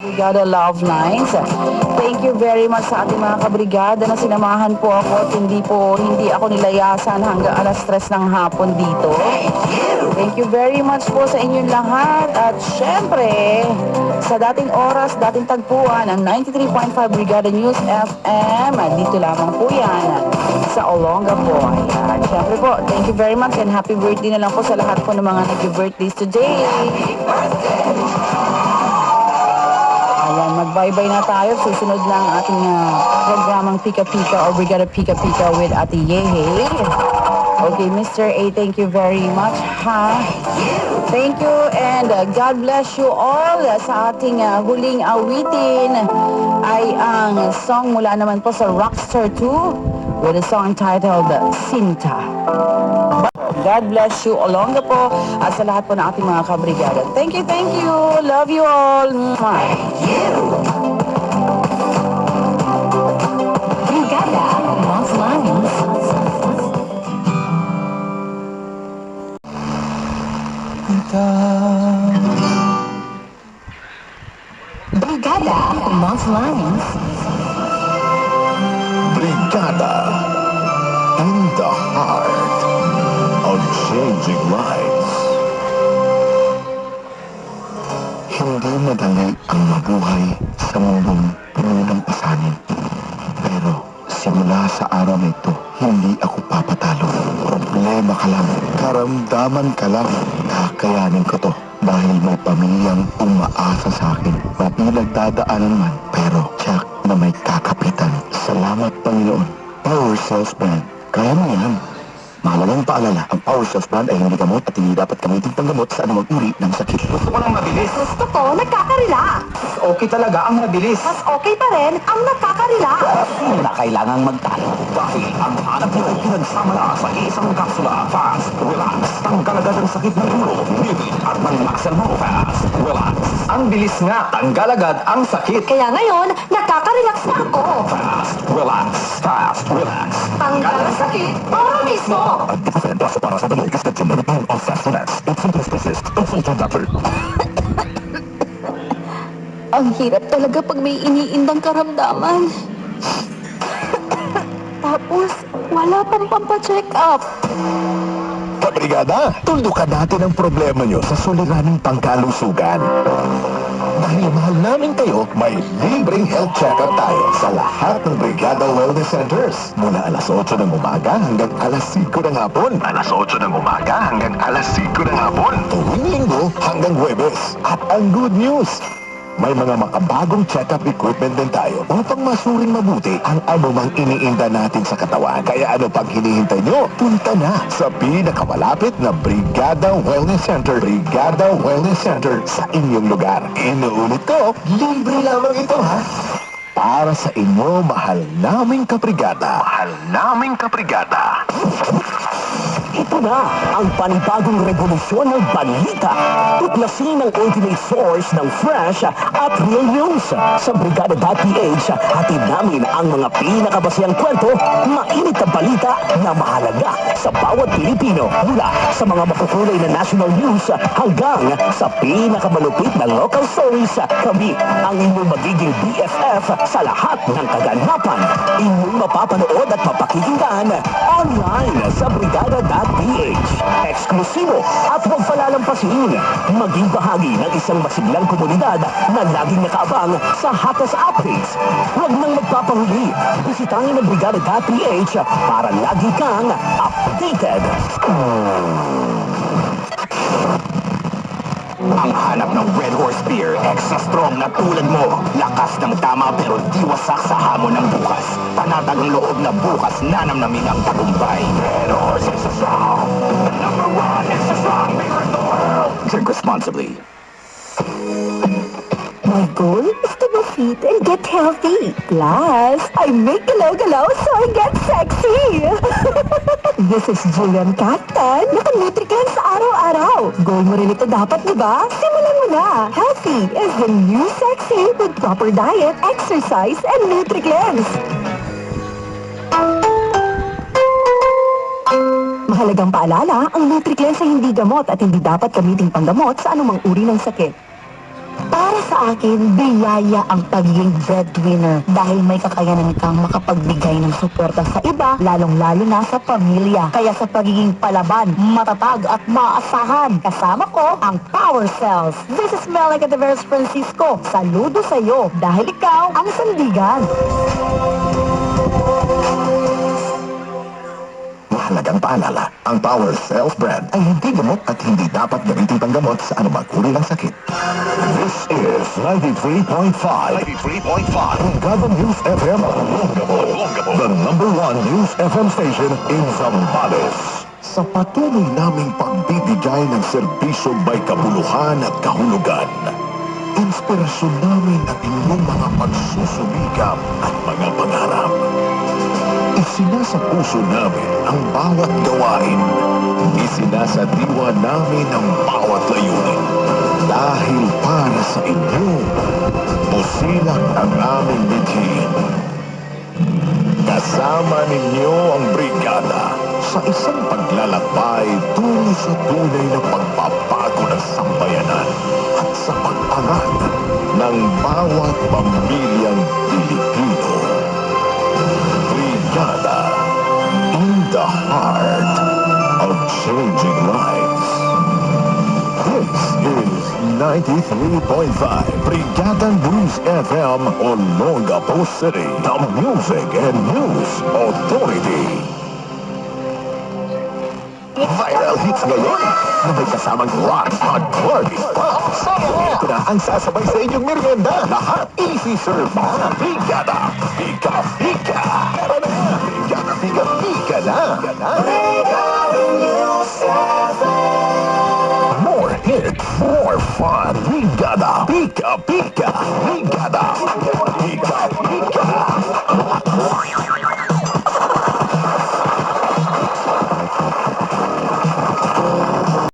Brigada Love Lines. Thank you very much sa ating mga kabrigada na sinamahan po ako at hindi ako nilayasan hanggang alas 3 ng hapon dito. Thank you very much po sa inyong lahat at syempre sa dating oras, dating tagpuan ang 93.5 Brigada News FM. Dito lamang po yan sa Olongapo. At syempre po, thank you very much and happy birthday na lang po sa lahat po ng mga nag-birthdays today. Ayan, mag-bye-bye na tayo. Susunod na ang ating programang Pika Pika or Brigada Pika Pika with Ate Yehe. Okay, Mr. A, thank you very much. Thank you and God bless you all. Sa ating huling awitin ay ang song mula naman po sa Rockstar 2 with a song titled Sinta. God bless you along the po at sa lahat po ng ating mga kabrigada. Thank you, thank you. Love you all. Brigada Love Lines. Brigada Love Lines. Brigada in the heart of changing lives. Hindi madali ang mabuhay sa mundong puno ng pasanin. Pero simula sa araw na ito, hindi ako papatalo. Problema ka lang, karamdaman ka lang. Kakayanin ko to dahil may pamilyang umaasa sa akin. Pinagdadaanan man, pero tiyak na may kakapitan. Salamat, Panginoon. Power Cells Brand. Kaya mo yan. Mahalagang paalala, ang Power Cells Brand ay hindi gamot at hindi dapat gamitin panggamot sa anumang uri ng sakit. Gusto ko lang mabilis. Gusto ko, nagkakarelax. Mas okay talaga ang mabilis. Mas okay pa rin ang nagkakarelax. Na kailangang magtalo. Dahil ang hanap nyo pinagsama na sa isang kapsula. Fast, relax. Tanggal agad ang sakit ng ulo, ngipin at ng muscle mo. Fast, relax. Ang bilis nga, tanggal agad ang sakit. Kaya ngayon, nagkakarelax na ako. Fast, relax. Fast, relax. Tanggal ang sakit, para mismo. At different plus para sa dalagas na general of fast relax. It's simple specialist. Consult your doctor. Ang hirap talaga pag may iniindang karamdaman. Tapos, wala pang pampacheck up. Kabrigada, tuldukan natin ang problema nyo sa suliraning pangkalusugan. Dahil mahal namin kayo, may libreng health check-up tayo sa lahat ng Brigada Wellness Centers. Mula alas 8 ng umaga hanggang alas 5 ng hapon. Alas 8 ng umaga hanggang alas 5 ng hapon. Tuwing linggo hanggang Huwebes. At ang good news, may mga makabagong check-up equipment din tayo upang masuring mabuti ang anumang iniinda natin sa katawan. Kaya ano pag hinihintay nyo? Punta na sa pinakamalapit na Brigada Wellness Center. Brigada Wellness Center sa inyong lugar. Inuulit ko, libre lamang ito ha. Para sa inyo, mahal naming kabrigada. Mahal naming kabrigada. Ito na ang panibagong revolusyon ng balita. Tuklasin ang ultimate source ng fresh at real news. Sa Brigada.ph, hatid namin ang mga pinakabasihang kwento, mainit na balita na mahalaga sa bawat Pilipino. Mula sa mga makukulay na national news hanggang sa pinakamalupit na local stories. Kami ang inyong magiging BFF sa lahat ng kaganapan. Inyong mapapanood at mapakikinggan online sa Brigada.ph. Eksklusibo at huwag palalampasin. Maging bahagi ng isang masiglang komunidad na laging nakaabang sa hatas updates. Huwag nang magpapahuli. Bisitahin ang Brigada.ph para lagi kang updated. Ang hanap ng Red Horse Beer, extra strong na tulad mo. Lakas ng tama pero di wasak sa hamon ng bukas. Panatag ang loob na bukas, nanamnamin ang tagumpay. Red Horse is strong. Number one is the strong beer in the world. Drink responsibly. My goal is to be fit and get healthy. Plus, I make galaw-galaw so I get sexy. This is Julian Cactan. Naka-Nutricleanse sa araw-araw. Goal mo rin ito dapat, di ba? Simulan mo na. Healthy is the new sexy with proper diet, exercise, and Nutricleanse. Mahalagang paalala, ang Nutricleanse ay hindi gamot at hindi dapat gamiting panggamot sa anumang uri ng sakit. Para sa akin, biyaya ang pagiging breadwinner dahil may kakayanan kang makapagbigay ng suporta sa iba, lalong-lalo na sa pamilya. Kaya sa pagiging palaban, matatag at maasahan, kasama ko ang Power Cells. This is Melika de Veras Francisco. Saludo sa iyo dahil ikaw ang sandigan. Mahalagang paalala, ang Power Cells brand ay hindi gamot at hindi dapat gamitin panggamot sa anumang uri ng sakit. This is 93.5 Brigada News FM Olongapo, the #1 news FM station in Zambales. Sa patuloy naming pagbibigay ng serbisyo may kabuluhan at kahulugan, inspirasyon namin ang inyong mga pagsusumikap at mga pangarap. Isinasa puso namin ang bawat gawain. Isinasadiwa namin ang bawat layunin. Dahil para sa inyo, busilak ang aming mithiin. Kasama ninyo ang brigada sa isang paglalakbay tungo sa tunay na pagbabago ng sambayanan at sa pag-angat ng bawat pamilyang Pilipino. Brigada, in the heart of changing lives. This is 93.5 Brigada News FM Olongapo City, the Music and News Authority. Viral hits ngayon na may kasamang rock on party pops. Ito na ang sasabay sa inyong merienda. Lahat easy serve na. Brigada, Pika Pika. Tara na, Brigada, Pika Pika na. More hits, more fun. Brigada, Pika Pika. Brigada.